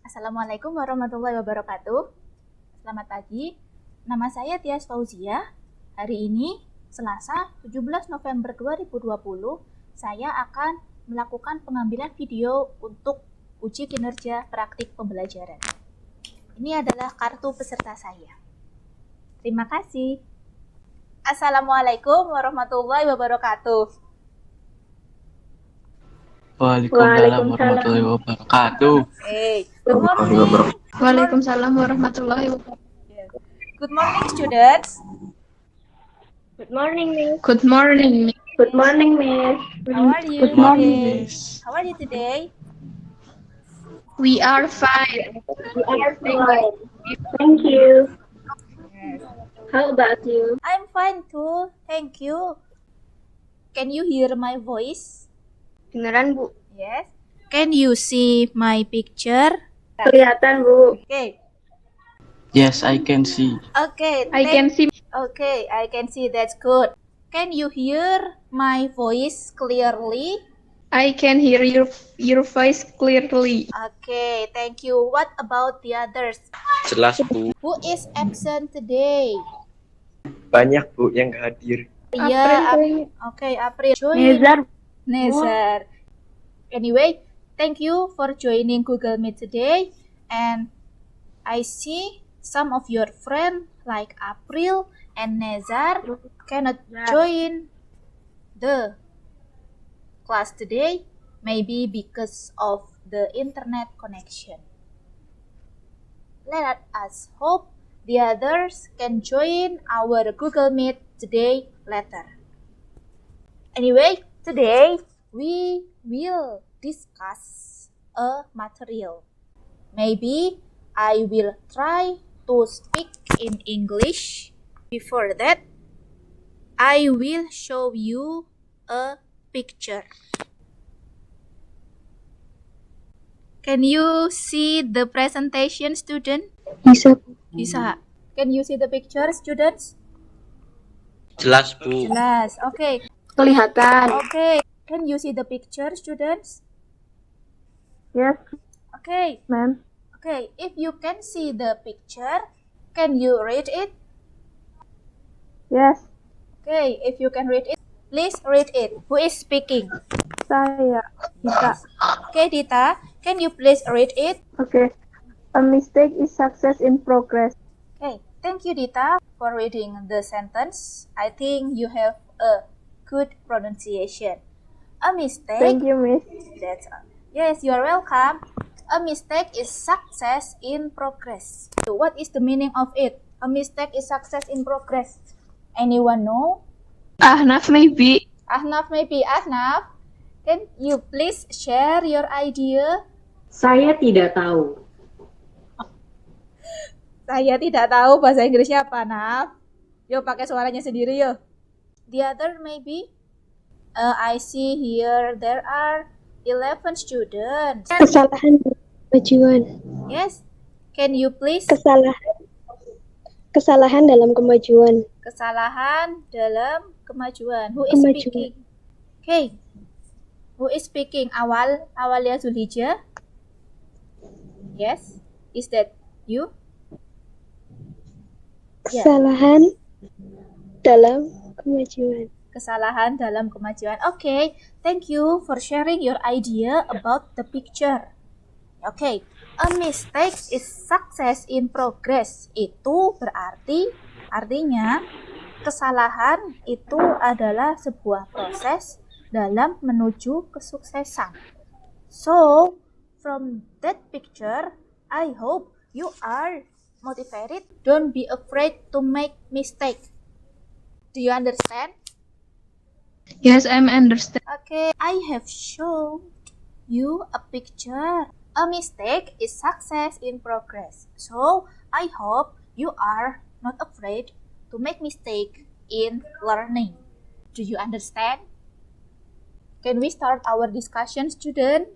Assalamualaikum warahmatullahi wabarakatuh. Selamat pagi. Nama saya Tias Fauzia. Hari ini, Selasa 17 November 2020, saya akan melakukan pengambilan video untuk uji kinerja praktik pembelajaran. Ini adalah kartu peserta saya. Terima kasih. Assalamualaikum warahmatullahi wabarakatuh. Waalaikumsalam warahmatullahi wabarakatuh. Hey, good morning. Waalaikumsalam warahmatullahi wabarakatuh. Good morning, students. Good morning, Miss. Good morning. Good morning, Miss. How are you Good morning, today? Miss. How are you today? We are fine. We are fine. Thank you. Yes. How about you? I'm fine too. Thank you. Can you hear my voice? Beneran, Bu? Yes. Can you see my picture? Kelihatan, Bu. Okay. Yes, I can see. Okay. I can see. Okay, I can see. That's good. Can you hear my voice clearly? I can hear your voice clearly. Okay, thank you. What about the others? Jelas, Bu. Who is absent today? Banyak, Bu, yang nggak hadir. Yeah. Okay, April. Join. Nezar. Anyway, thank you for joining Google Meet today. And I see some of your friends like April and Nezar cannot join the class today, maybe because of the internet connection. Let us hope the others can join our Google Meet today later. Anyway, today we will discuss a material. Maybe I will try to speak in English. Before that, I will show you a picture. Can you see the presentation, student? Bisa. Can you see the picture, students? Jelas, Bu. Jelas. Okay. Kelihatan. Okay. Can you see the picture, students? Yes, Okay. ma'am. Okay. If you can see the picture, can you read it? Yes, Okay. If you can read it, please read it. Who is speaking? saya. Dita. Okay, Dita. Can you please read it? Okay. A mistake is success in progress. Okay. Thank you, Dita, for reading the sentence. I think you have a good pronunciation. A mistake. Thank you, Miss. That's all. Yes, you are welcome. A mistake is success in progress. So what is the meaning of it? A mistake is success in progress. Anyone know? Ahnaf maybe. Ahnaf, maybe. Ahnaf, can you please share your idea? Saya tidak tahu. Saya tidak tahu bahasa Inggrisnya apa, Ahnaf. Yuk pakai suaranya sendiri yuk. The other maybe? I see here there are 11 students. Kesalahan kemajuan. Yes. Can you please? Kesalahan dalam kemajuan. Kesalahan dalam kemajuan. Who is Kemajuan. speaking? Okay. Who is speaking? Awalia Zulhijjah? Yes. Is that you? Kesalahan dalam kemajuan. Kesalahan dalam kemajuan. Okay. Thank you for sharing your idea about the picture. Okay. A mistake is success in progress. Itu artinya kesalahan itu adalah sebuah proses dalam menuju kesuksesan. So, from that picture, I hope you are motivated. Don't be afraid to make mistake. Do you understand? Yes, I understand. Okay, I have shown you a picture. A mistake is success in progress. So, I hope you are not afraid to make mistake in learning. Do you understand? Can we start our discussion, student?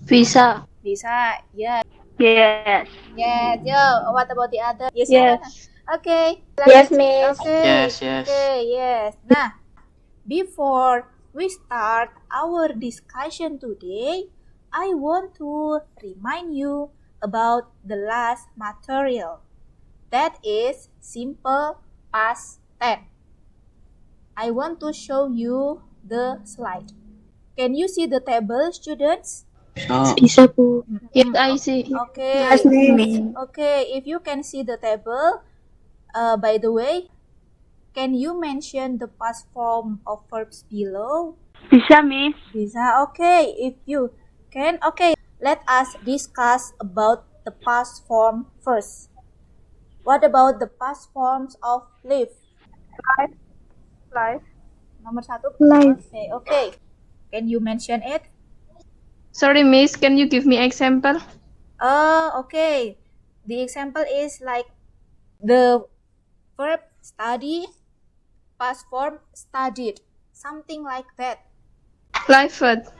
Bisa. Bisa, yeah. Yes. Yes, yo. What about the other? Yes. Yes. Okay. Yes, Miss. Okay. Yes, yes. Okay, yes. Nah, before we start our discussion today, I want to remind you about the last material. That is simple past tense. I want to show you the slide. Can you see the table, students? Bisa, Bu. Yes, I see. Okay. Yes, Miss. Okay, if you can see the table, by the way, can you mention the past form of verbs below? Bisa, Miss. Bisa, okay. If you can, okay. Let us discuss about the past form first. What about the past forms of live? Life. Nomor 1. Live. Okay. Can you mention it? Sorry, Miss. Can you give me example? Okay. The example is like the verb study, past form studied, something like that. Lived.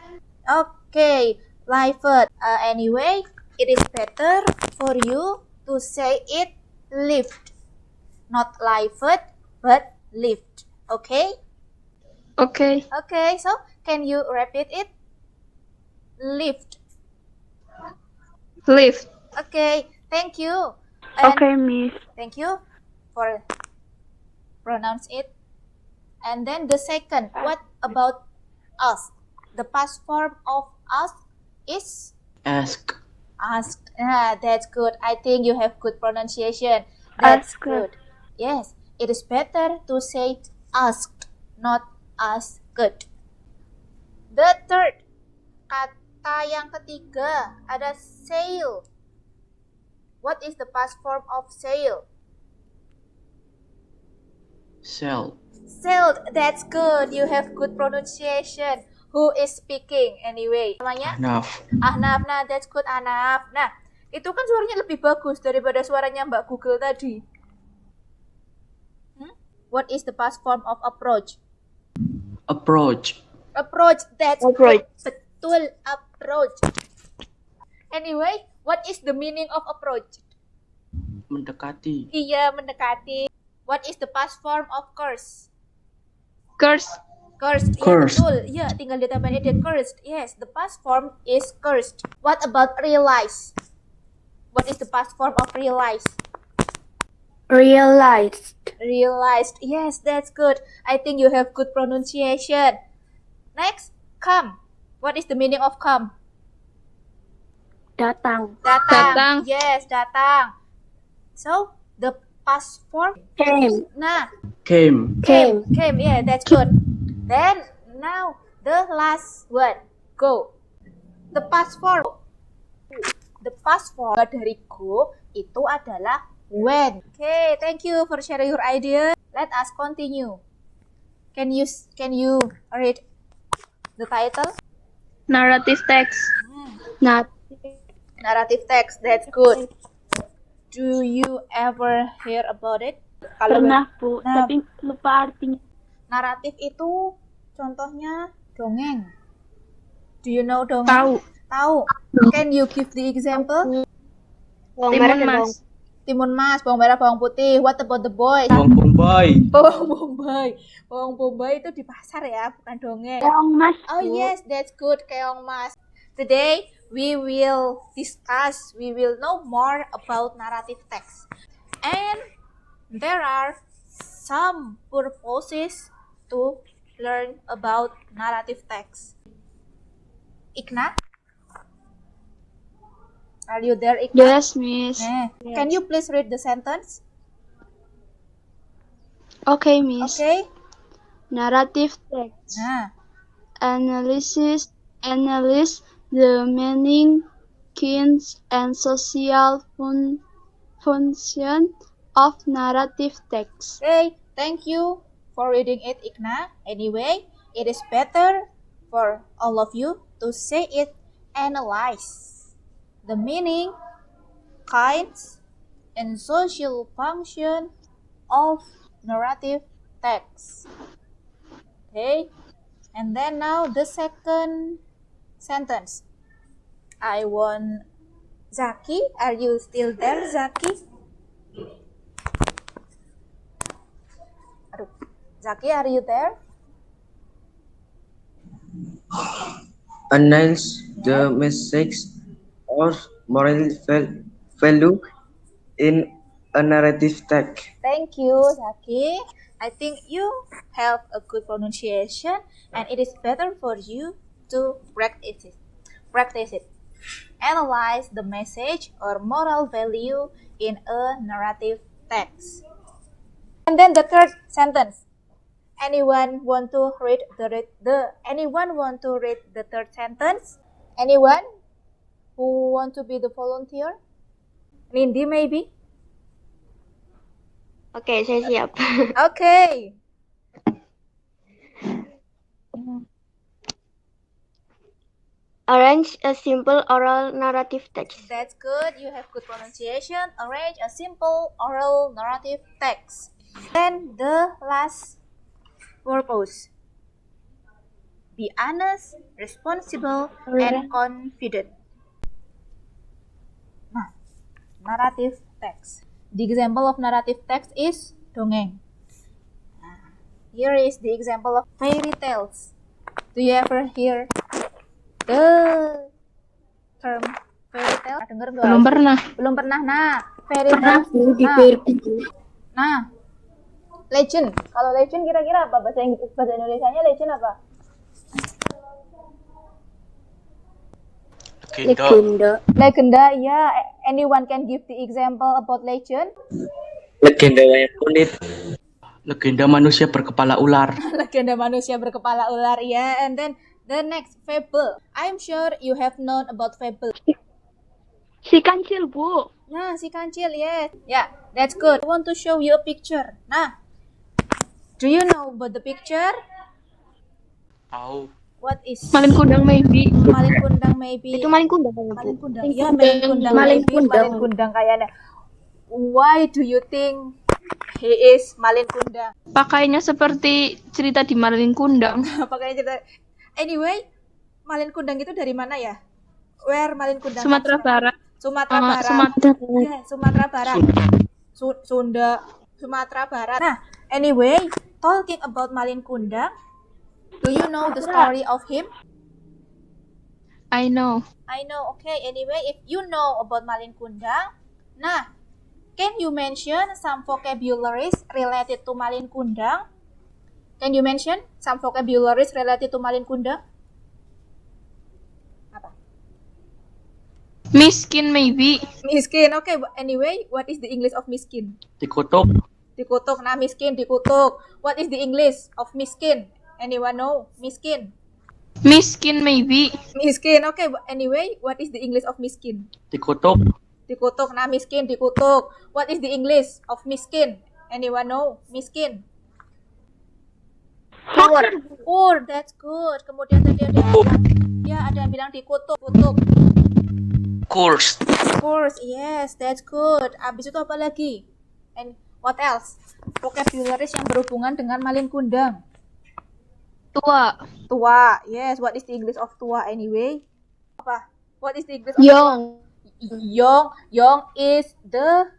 Okay, lived. Anyway, it is better for you to say it lived, not lived, but lived. Okay? Okay. Okay, so can you repeat it? Lived. Lived. Okay, thank you. And Okay, Miss. thank you for pronounce it. And then the second, what about us? The past form of us is Ask. asked. That's good. I think you have good pronunciation. That's Asked. good. Yes, it is better to say asked, not asked. The third, kata yang ketiga ada sail. What is the past form of sail? Sell. Sailed. That's good. You have good pronunciation. Who is speaking anyway? Namanya? Enough. Ahnaf. Nah, that's good, Ahnaf. Nah, itu kan suaranya lebih bagus daripada suaranya Mbak Google tadi. What is the past form of approach? Approach. Approach. That's Approach. good. Betul, approach. Anyway, what is the meaning of approach? Mendekati. Iya, mendekati. What is the past form of curse? Curse. Cursed. Iya, Cursed. betul. Iya, tinggal ditambahin ed. Cursed. Yes, the past form is cursed. What about realize? What is the past form of realize? Realized. Realized. Yes, that's good. I think you have good pronunciation. Next, come. What is the meaning of come? Datang. Datang. Yes, datang. So, the past form. Came. Nah, Came. Came. Yeah, that's good. Then, now, the last one. Go. The past form. The past form dari go itu adalah when. Okay, thank you for sharing your idea. Let us continue. Can you read the title? Narrative text. Not. Narrative text. That's good. Do you ever hear about it? Kalau Pernah, Bu, Nah. tapi lupa artinya. naratif itu contohnya dongeng. Do you know dongeng? Tahu. Tahu. Can you give the example? Timun Mas. Timun mas, bawang merah, bawang putih. What about the boy? Bawang bombay. Bawang bombay. Bawang bombay itu di pasar ya, bukan dongeng. Keong Mas, Oh Bu. yes, that's good, keong mas. Today we will know more about narrative text. And there are some purposes to learn about narrative text. Ikna? Are you there, Ikna? Yes, Miss. Can you please read the sentence? Okay, Miss. Okay. Narrative text. Nah, Analyze the meaning, kinds, and social function of narrative text. okay. Thank you for reading it, Ikna. Anyway, it is better for all of you to say it, analyze the meaning, kinds, and social function of narrative text. Okay, and then now the second sentence. I want Zaki. Are you still there, Zaki? Aduh, Zaki, are you there? Announce the message or moral value in a narrative text. Thank you, Zaki. I think you have a good pronunciation, and it is better for you to practice it. Practice it. Analyze the message or moral value in a narrative text. And then the third sentence. Anyone want to read anyone want to read the third sentence? Anyone who want to be the volunteer? Nindi maybe? Oke, saya siap. Okay. Arrange a simple oral narrative text. That's good. You have good pronunciation. Arrange a simple oral narrative text. Then the last purpose. Be honest, responsible, and confident. Nah, narrative text. The example of narrative text is dongeng. Nah, here is the example of fairy tales. Do you ever hear the term fairy tale? Dengar nggak? Belum pernah. Belum pernah. Nah, fairy tale. Nah, legend. Kalau legend kira-kira apa? Bahasa Indonesianya legend apa? Legenda, ya. Anyone can give the example about legend? Legenda wayang kulit. Legenda manusia berkepala ular. Legenda manusia berkepala ular, ya. And then the next, fable. I'm sure you have known about fable. Si kancil, Bu. Nah, si kancil, yes. Yeah, that's good. I want to show you a picture. Nah, do you know about the picture? Tahu. What is Malin kundang maybe. Malin kundang maybe? Itu maling kundang. Malin kundang. Ya, malin kundang maybe. Malin kundang kayaknya. Why do you think he is malin kundang? Pakainya seperti cerita di Malin Kundang. Pakainya cerita. Anyway, malin kundang itu dari mana ya? Where malin kundang? Sumatera Barat. Sumatera Barat. Yeah, Sumatera Barat. Sunda, Sumatera Barat. Nah, anyway, talking about malin kundang, do you know the story of him? I know. I know. Okay. Anyway, if you know about malin kundang, nah, can you mention some vocabularies related to malin kundang? Can you mention some vocabularies related to malin kundang? Apa? Miskin maybe. Miskin. Okay. Anyway, what is the English of miskin? Dikutuk. Dikutuk. Nah, miskin dikutuk. What is the English of miskin? Anyone know? Miskin. Miskin maybe. Miskin. Okay. Anyway, what is the English of miskin? Dikutuk. Dikutuk. Nah, miskin dikutuk. What is the English of miskin? Anyone know? Miskin. Poor. Poor. That's good. Kemudian tadi ada yang bilang, ya ada yang bilang dikutuk. Kutuk. Course. Course. Yes, that's good. Abis itu apa lagi? And what else? Vocabularies yang berhubungan dengan malin kundang. Tua. Tua. Yes, what is the English of tua anyway? Apa? What is the English of Young. Young. Young is the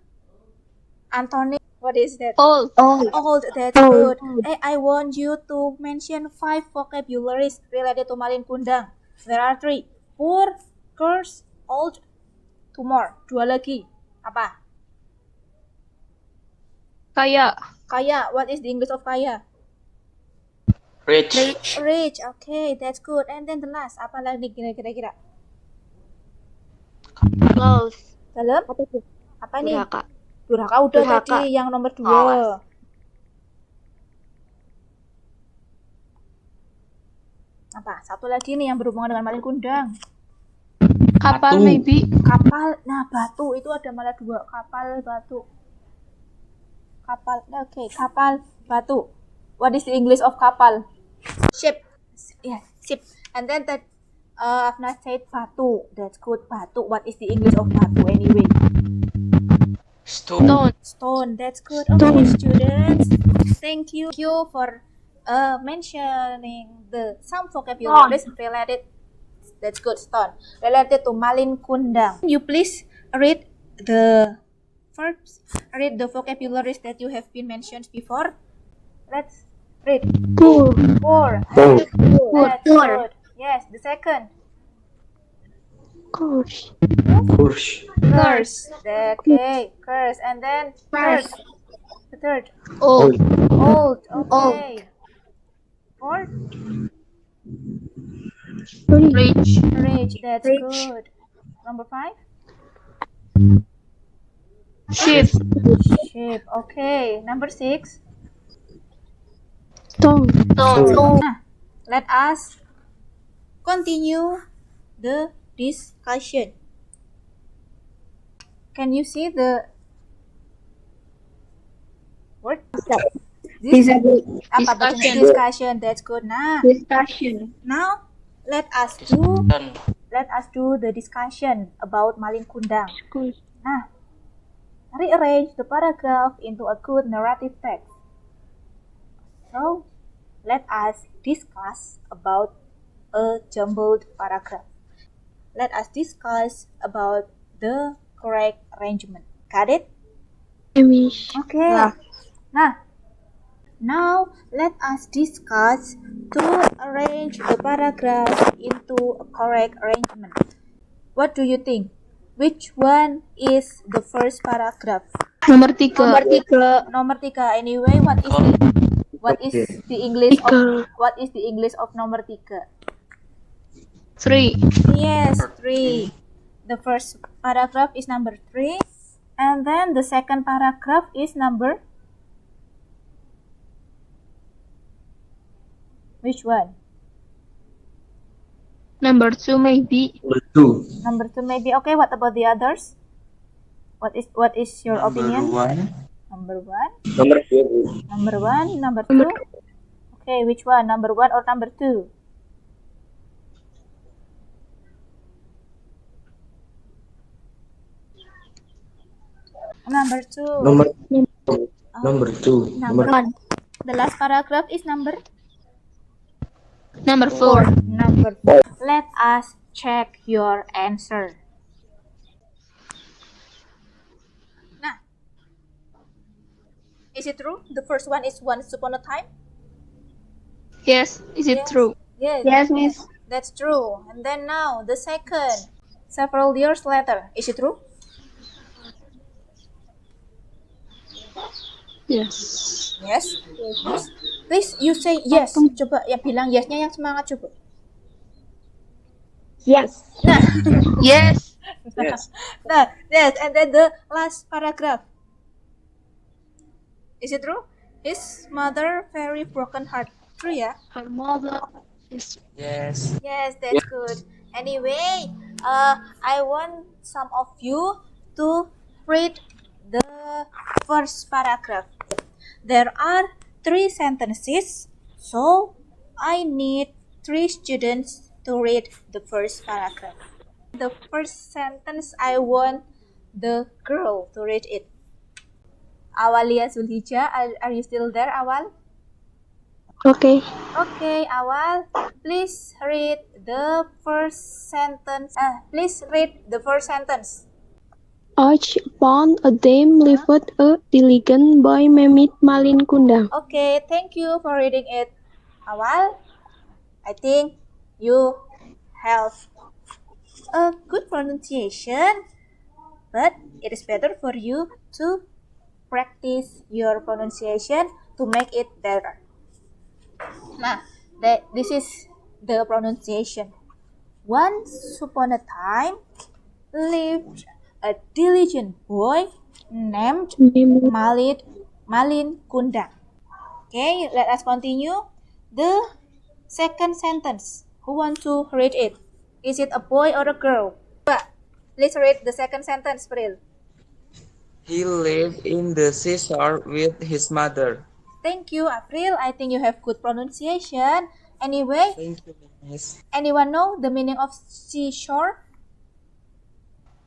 antonym. What is that? Old. Old. That's good. I want you to mention 5 vocabularies related to malin kundang. There are 3. Poor, curse, old, 2 more. 2 lagi. Apa? Kaya. Kaya. What is the English of kaya? Rich. Rich. Okay, that's good. And then the last. Apa lagi kira-kira? Close. Dalam? Apa nih? Durhaka. Durhaka udah Durhaka. tadi yang nomor 2. Awas. Apa? Satu lagi nih yang berhubungan dengan malin kundang. Kapal Batu. maybe. Kapal. Nah, batu itu ada malah 2. Kapal, batu. Kapal. Okay, kapal, batu. What is the English of kapal? Ship. Yeah, ship. And then that I've not said batu. That's good. Batu. What is the English of batu anyway? Stone. Stone. That's good. Okay, students. Thank you for mentioning some vocabularies related. That's good. Stone. Related to malin kundang. You please read the verbs. Read the vocabularies that you have been mentioned before. Let's read. Poor. That's good. Yes. The second. Course. Course. Curse. Okay, curse. And then third. The third. Old. Old. Okay. Fourth. Rich. Rich. That's good. Number 5. Sheep. Sheep. Okay. Number 6. Stone. Nah, let us continue the discussion. Can you see the word? Apa bacanya? Discussion. Discussion. That's good. Nah, Discussion. now let us Discussion. do the discussion about Malin Kundang. Course. Nah, rearrange the paragraph into a good narrative text. So, let us discuss about a jumbled paragraph. Let us discuss about the correct arrangement. Got it? Amish. Okay. Nah, now let us discuss to arrange the paragraph into a correct arrangement. What do you think? Which one is the first paragraph? Nomor 3. Nomor 3. Anyway, what is the English of nomor 3? 3. Yes, 3. The first paragraph is number 3, and then the second paragraph is number which one? Number 2 maybe. Number 2. Number 2 maybe. Okay, what about the others? What is your opinion? Number 1. Number 2. Number 1, number 2. Okay, which one? Number 1 or number 2? Number 2. Number 2. Number 1. The last paragraph is number Number 4. Number 4. Let us check your answer. Nah, is it true? The first one is once upon a time? Yes. Is it true? Yes. Yes, miss. That's true. And then now, the second, several years later. Is it true? Yes. Yes. Please, you say yes. Coba yang bilang yesnya yang semangat coba. Yes. Yes. Yes. Nah, yes. And then the last paragraph. Is it true? His mother very broken heart. True ya? Her mother is. Yes. Yes, that's good. Anyway, I want some of you to read the first paragraph. There are 3 sentences, so I need 3 students to read the first paragraph. The first sentence, I want the girl to read it. Awalia Zulhijjah, are you still there, Awal? Okay. Okay, Awal, please read the first sentence. Please read the first sentence. Upon a dame lived a diligent boy named Malin Kundang. Okay, thank you for reading it, Awal. I think you have a good pronunciation, but it is better for you to practice your pronunciation to make it better. Nah, this is the pronunciation. Once upon a time lived a diligent boy named Malin Kundang. Okay, let us continue. The second sentence. Who wants to read it? Is it a boy or a girl? Please read the second sentence, Pril. He lived in the seashore with his mother. Thank you, April. I think you have good pronunciation. Anyway, Thank you, Miss. anyone know the meaning of seashore?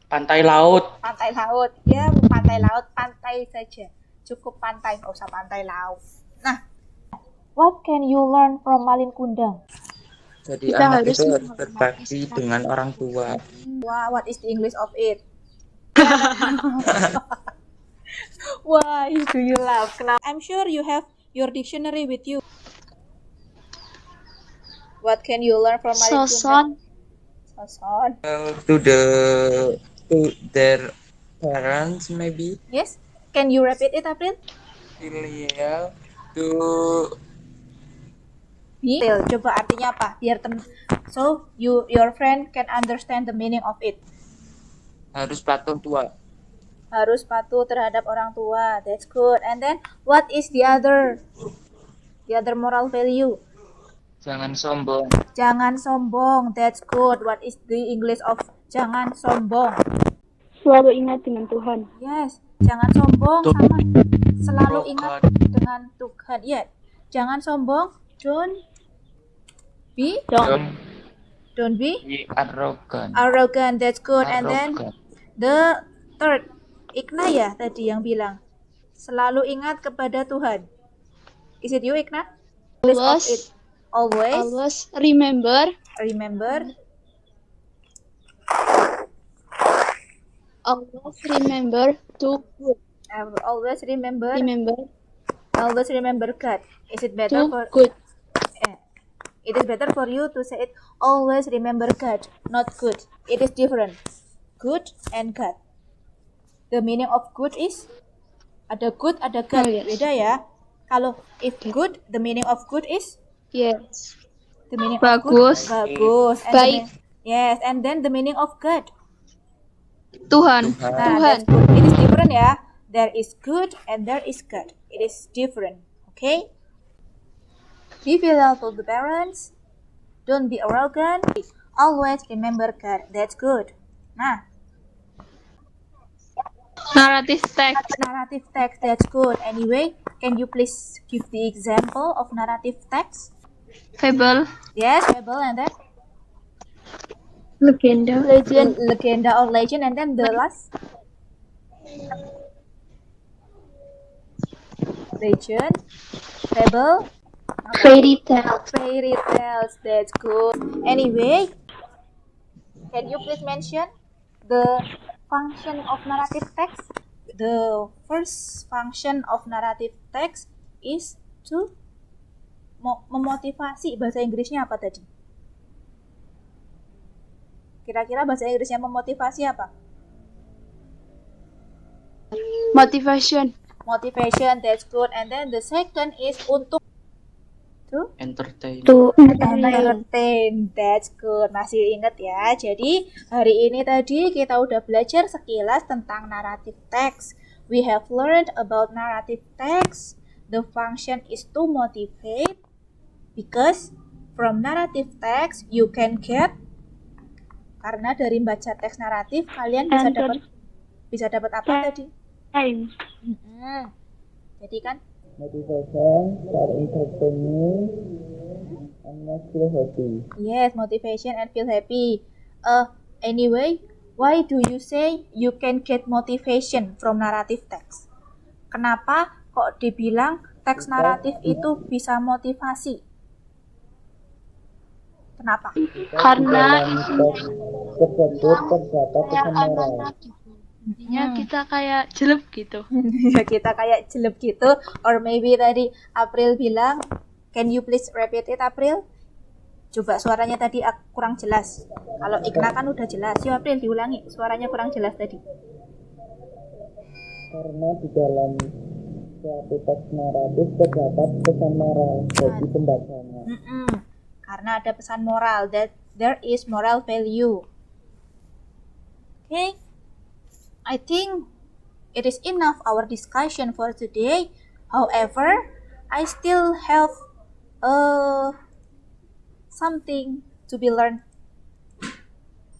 Pantai laut. Pantai laut. Ya, pantai laut, pantai saja. Cukup pantai, nggak usah pantai laut. Nah, what can you learn from Malin Kundang? Jadi anak itu harus berbakti dengan orang tua. Wow, what is the English of it? Why do you laugh? I'm sure you have your dictionary with you. What can you learn from Malin Kundang? Son. To their parents maybe. Yes. Can you repeat it, April? Filial to April, coba artinya apa? Biar so your friend can understand the meaning of it. harus patuh tua. Harus patuh terhadap orang tua. That's good. And then what is the other moral value? Jangan sombong. Jangan sombong. That's good. What is the English of jangan sombong? Selalu ingat dengan Tuhan. Yes, jangan sombong sama selalu Broken. ingat dengan Tuhan. Yeah. Jangan sombong. Don't be Arrogant. arrogant. That's good. And then the third, Ikna ya tadi yang bilang selalu ingat kepada Tuhan. Is it you, Ikna? Always remember remember to good. always remember God. Is it better To for good. It is better for you to say it always remember God, not good. It is different. Good and God. The meaning of good is ada good, ada God. Oh, yes. Beda ya. Kalau if good, the meaning of good is Yes. the meaning Bagus. of good. Bagus. And Baik. yes, and then the meaning of God. Tuhan. Nah, Tuhan. that's good. It is different ya. There is good and there is God. It is different. Okay? Be filial to the parents. Don't be arrogant. Always remember God. That's good. Nah, Narrative text. narrative text. That's good. Anyway, can you please give the example of narrative text? Fable. Yes, fable and then Legenda. legenda or legend and then the last legend, fable, Fairy tale. fairy tales. That's good. Anyway, can you please mention the function of narrative text? The first function of narrative text is to memotivasi. Bahasa Inggrisnya apa tadi? Kira-kira bahasa Inggrisnya memotivasi apa? Motivation. Motivation, that's good. And then the second is untuk Entertain. To entertain, that's good. Masih ingat ya. Jadi hari ini tadi kita udah belajar sekilas tentang narrative text. We have learned about narrative text. The function is to motivate because from narrative text you can get, karena dari baca teks naratif kalian bisa dapat apa tadi? time. Jadi kan Motivation for entertaining and make feel happy. yes, motivation and feel happy. Anyway, why do you say you can get motivation from narrative text? Kenapa kok dibilang teks naratif itu bisa motivasi? Kenapa? Karena Tersebut terdapat pesan moral. intinya kita kayak jelek gitu. Ya kita kayak jelek gitu. Or maybe tadi April bilang, can you please repeat it, April? Coba suaranya tadi kurang jelas. Kalau Ikna kan udah jelas. Yuk April diulangi, suaranya kurang jelas tadi. Karena di dalam suatu teks naratif terdapat pesan moral bagi pembacanya. Karena ada pesan moral, that there is moral value. Okay, I think it is enough our discussion for today. However, I still have something to be learned.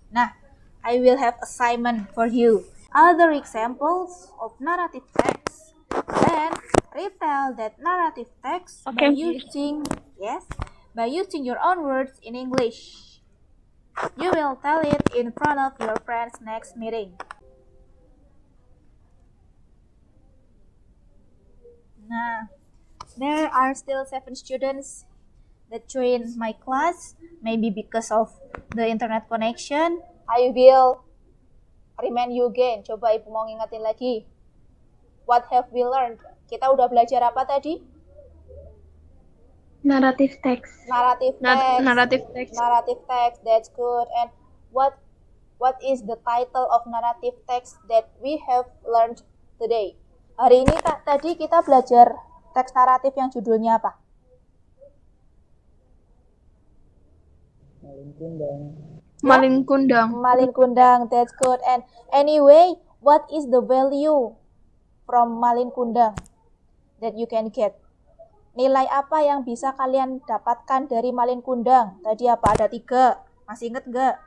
Nah, I will have assignment for you. Other examples of narrative text. Then retell that narrative text by using your own words in English. You will tell it in front of your friends next meeting. Nah, there are still 7 students that join my class. Maybe because of the internet connection, I will remind you again. Coba Ibu mau ngingetin lagi. What have we learned? Kita udah belajar apa tadi? Narrative text. Narrative text. Narrative text. Narrative text, that's good. And what is the title of narrative text that we have learned today? Hari ini tadi kita belajar teks naratif yang judulnya apa? Malin Kundang. Malin Kundang. Malin Kundang, that's good. And anyway, what is the value from Malin Kundang that you can get? Nilai apa yang bisa kalian dapatkan dari Malin Kundang? Tadi apa? Ada 3. Masih inget nggak?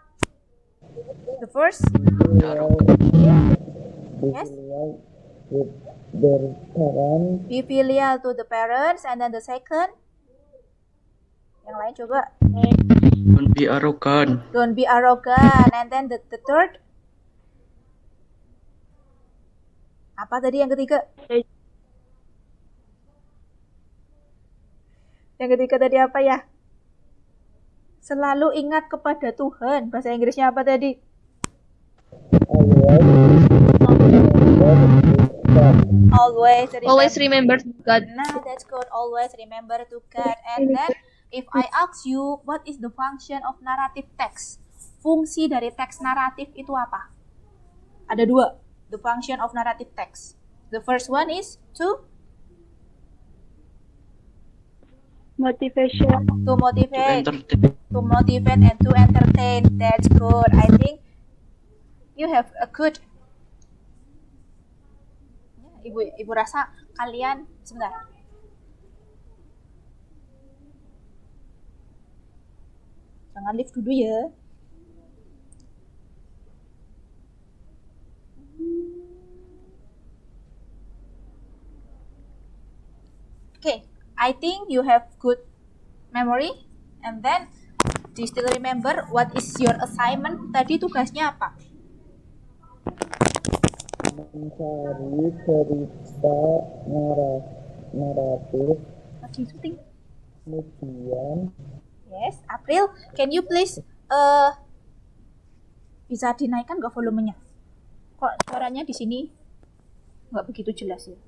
The first? Yes? With their parents. Be filial to the parents. And then the second? Yang lain coba. Don't be arrogant. Don't be arrogant. And then the third? Apa tadi yang ketiga? Yang ketiga tadi apa ya? Selalu ingat kepada Tuhan. Bahasa Inggrisnya apa tadi? Always remember God. Nah, that's good. Always remember to God. And then, if I ask you, what is the function of narrative text? Fungsi dari teks naratif itu apa? Ada 2. The function of narrative text. The first one is to Motivation. motivate. Entertain. To motivate and to entertain. That's good. I think you have a good. Ibu rasa kalian sebentar. Jangan lift dulu ya. Okay, I think you have good memory. And then, do you still remember what is your assignment? Tadi tugasnya apa? Mencari cerita naratif. Lagi syuting. Kemudian Yes, April, can you please bisa dinaikkan nggak volumenya? Kok suaranya di sini nggak begitu jelas ya?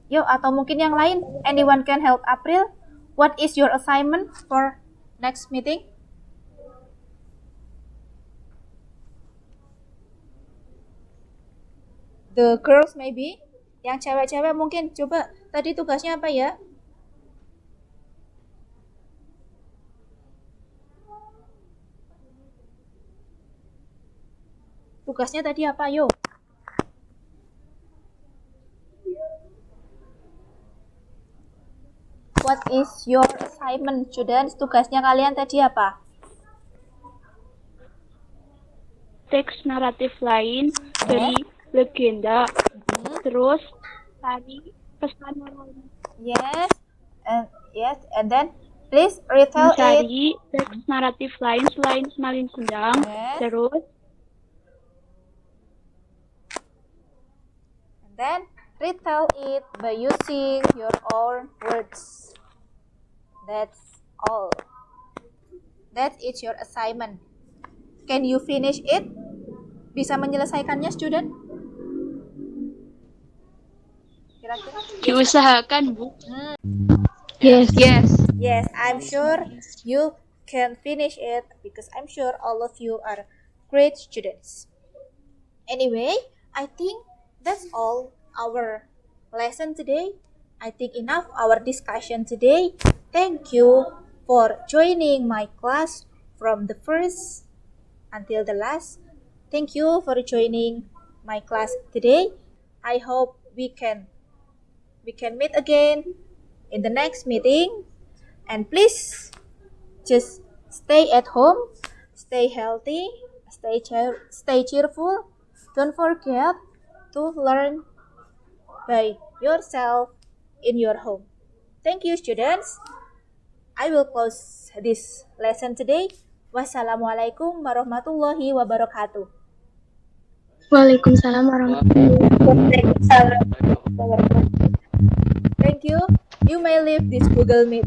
Yo, atau mungkin yang lain, anyone can help April? What is your assignment for next meeting? The girls maybe, yang cewek-cewek mungkin coba tadi tugasnya apa ya? Tugasnya tadi apa, yo? What is your assignment, students? Tugasnya kalian tadi apa? Teks naratif lain dari legenda. Terus cari pesan moral. Yes, and then please retell it. Mencari teks naratif lain selain Malin Kundang. Yes. Terus And then retell it by using your own words. That's all. That is your assignment. Can you finish it? Bisa menyelesaikannya, student? Kira-kira? Diusahakan, Bu. yes. Yes, I'm sure you can finish it because I'm sure all of you are great students. Anyway, I think that's all our lesson today. I think enough our discussion today. Thank you for joining my class from the first until the last. Thank you for joining my class today. I hope we can meet again in the next meeting. And please just stay at home, stay healthy, stay cheerful. Don't forget to learn by yourself in your home. Thank you, students. I will close this lesson today. Wassalamualaikum warahmatullahi wabarakatuh. Waalaikumsalam warahmatullahi wabarakatuh. Thank you. You may leave this Google Meet.